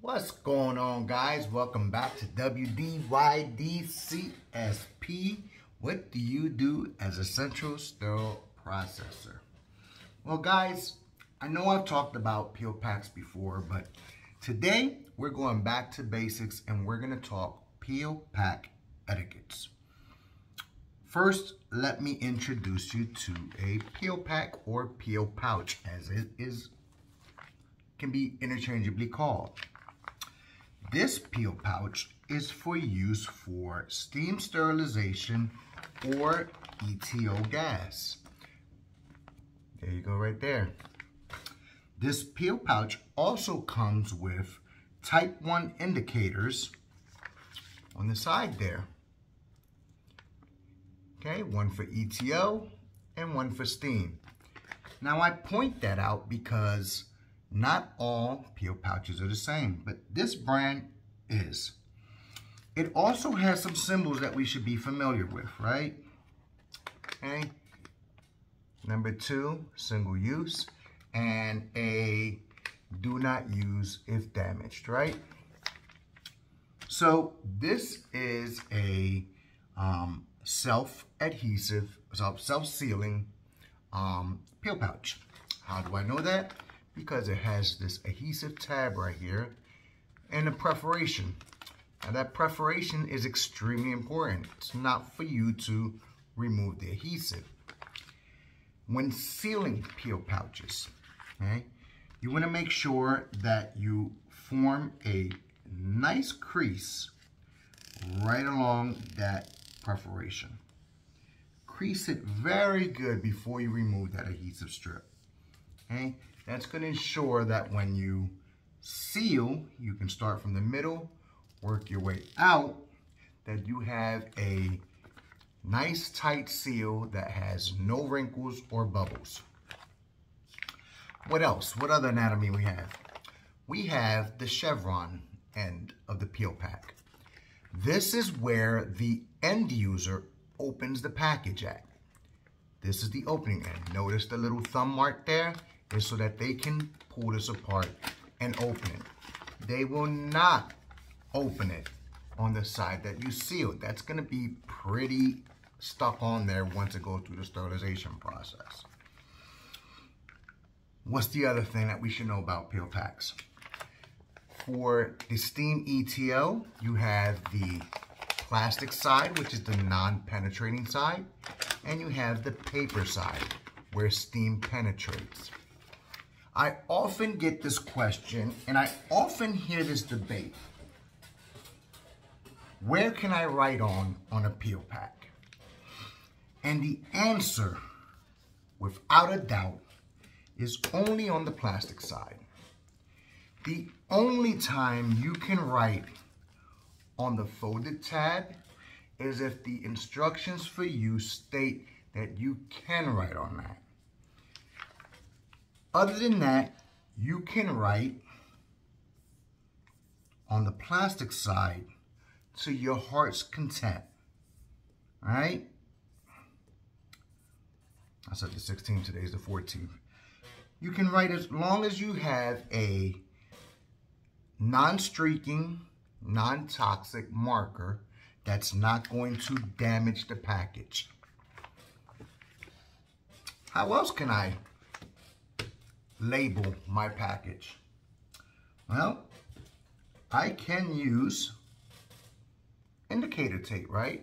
What's going on, guys? Welcome back to W.D.Y.D. CSP. What do you do as a central sterile processor? Well, guys, I know I've talked about peel packs before, but today we're going back to basics and we're going to talk peel pack etiquettes. First, let me introduce you to a peel pack or peel pouch, as it can be interchangeably called. This peel pouch is for use for steam sterilization or ETO gas. There you go right there. This peel pouch also comes with type 1 indicators on the side there. Okay, one for ETO and one for steam. Now I point that out because not all peel pouches are the same, but this brand is. It also has some symbols that we should be familiar with, right? Okay. Number 2, single use, and a do not use if damaged, right? So this is a self-adhesive, self-sealing peel pouch. How do I know that? Because it has this adhesive tab right here and a perforation. Now that perforation is extremely important. It's not for you to remove the adhesive. When sealing peel pouches, okay, you want to make sure that you form a nice crease right along that perforation. Crease it very good before you remove that adhesive strip. Okay, that's going to ensure that when you seal, you can start from the middle, work your way out, that you have a nice tight seal that has no wrinkles or bubbles. What else? What other anatomy we have? We have the chevron end of the peel pack. This is where the end user opens the package at. This is the opening end. Notice the little thumb mark there is so that they can pull this apart and open it. They will not open it on the side that you sealed. That's going to be pretty stuck on there once it goes through the sterilization process. What's the other thing that we should know about peel packs? For the steam ETO, you have the plastic side, which is the non-penetrating side, and you have the paper side, where steam penetrates. I often get this question, and I often hear this debate. Where can I write on a peel pack? And the answer, without a doubt, is only on the plastic side. The only time you can write on the folded tab is if the instructions for use state that you can write on that. Other than that, you can write on the plastic side to your heart's content. All right? I said the 16th, today's the 14th. You can write as long as you have a non-streaking, non-toxic marker that's not going to damage the package. How else can I label my package? Well, I can use indicator tape, right?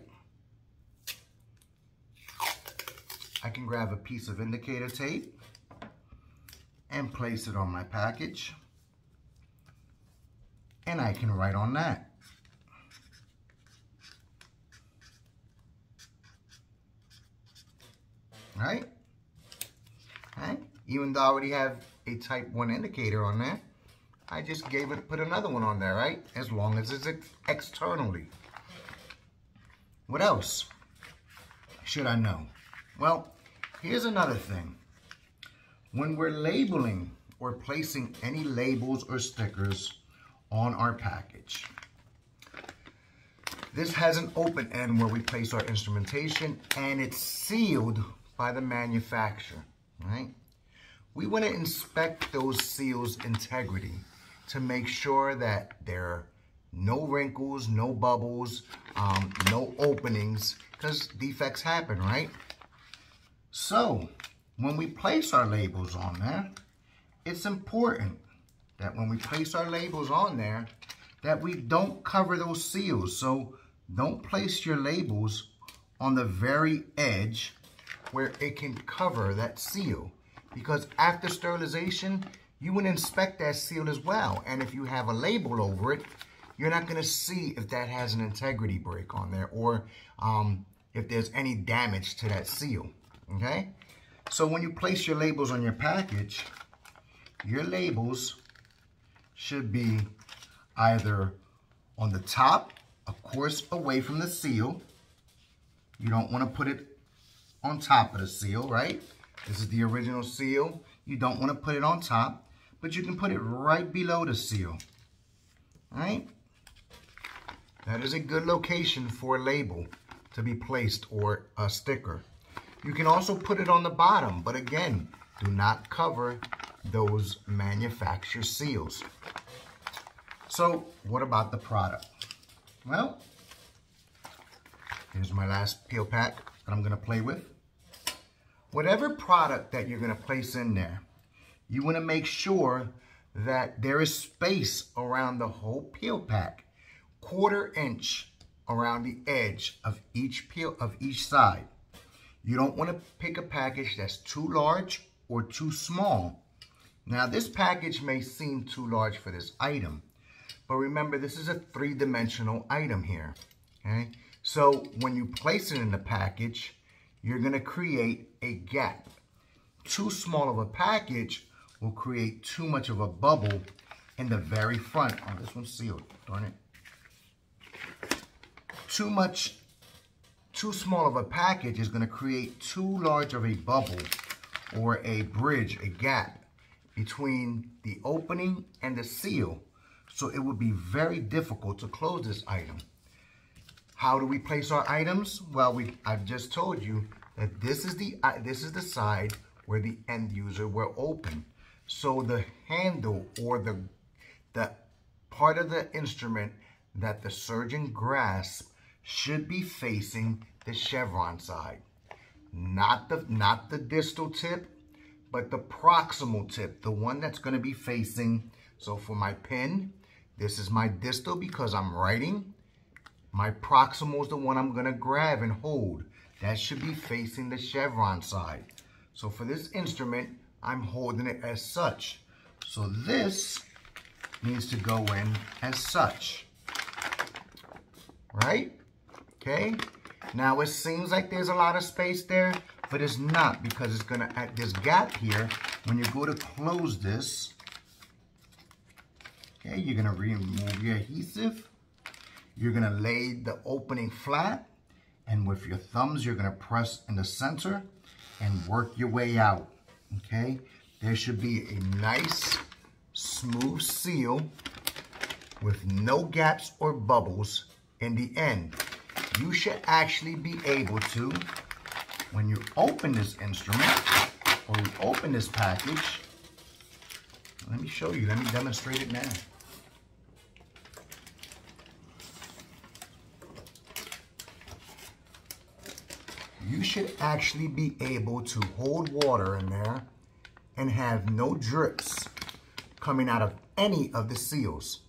I can grab a piece of indicator tape and place it on my package, and I can write on that. Right? Okay. Even though I already have a type 1 indicator on there, I just put another one on there, right? As long as it's externally. What else should I know? Well, here's another thing. When we're labeling or placing any labels or stickers on our package, this has an open end where we place our instrumentation, and it's sealed by the manufacturer, right? We want to inspect those seals' integrity to make sure that there are no wrinkles, no bubbles, no openings, because defects happen, right? So when we place our labels on there, it's important that when we place our labels on there, that we don't cover those seals. So don't place your labels on the very edge where it can cover that seal, because after sterilization, you would inspect that seal as well. And if you have a label over it, you're not going to see if that has an integrity break on there, or if there's any damage to that seal, okay? So when you place your labels on your package, your labels should be either on the top, of course, away from the seal. You don't want to put it on top of the seal, right? This is the original seal. You don't want to put it on top, but you can put it right below the seal, all right? That is a good location for a label to be placed, or a sticker. You can also put it on the bottom, but again, do not cover those manufacturer seals. So what about the product? Well, here's my last peel pack that I'm going to play with. Whatever product that you're going to place in there, you want to make sure that there is space around the whole peel pack, 1/4 inch around the edge of each peel, of each side. You don't want to pick a package that's too large or too small. Now, this package may seem too large for this item, but remember, this is a 3-dimensional item here, okay? So when you place it in the package, you're going to create a gap. Too small of a package will create too much of a bubble in the very front. Oh, this one's sealed, darn it. Too small of a package is going to create too large of a bubble, or a bridge, a gap between the opening and the seal. So it would be very difficult to close this item. How do we place our items? Well, I've just told you that this is the side where the end user will open. So the handle, or the part of the instrument that the surgeon grasps, should be facing the chevron side. Not the distal tip, but the proximal tip, the one that's going to be facing. So for my pen, this is my distal because I'm writing. My proximal is the one I'm going to grab and hold. That should be facing the chevron side. So for this instrument, I'm holding it as such. So this needs to go in as such, right? Okay. Now it seems like there's a lot of space there, but it's not, because it's gonna, at this gap here, when you go to close this, okay, you're gonna remove your adhesive. You're gonna lay the opening flat, and with your thumbs, you're gonna press in the center and work your way out, okay? There should be a nice, smooth seal with no gaps or bubbles in the end. You should actually be able to, when you open this instrument, or you open this package, let me show you, let me demonstrate it now. You should actually be able to hold water in there and have no drips coming out of any of the seals.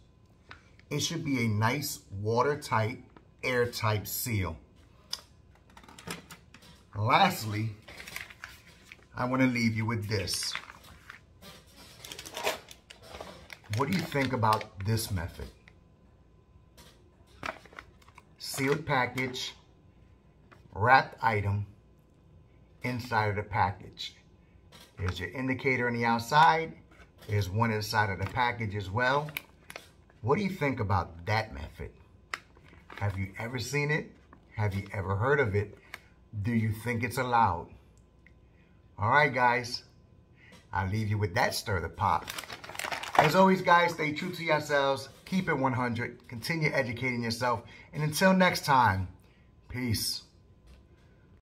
It should be a nice watertight, airtight seal. Lastly, I want to leave you with this. What do you think about this method? Sealed package, wrapped item inside of the package. There's your indicator on the outside. There's one inside of the package as well. What do you think about that method? Have you ever seen it? Have you ever heard of it? Do you think it's allowed? All right, guys. I'll leave you with that stir the pot. As always, guys, stay true to yourselves. Keep it 100. Continue educating yourself. And until next time, peace.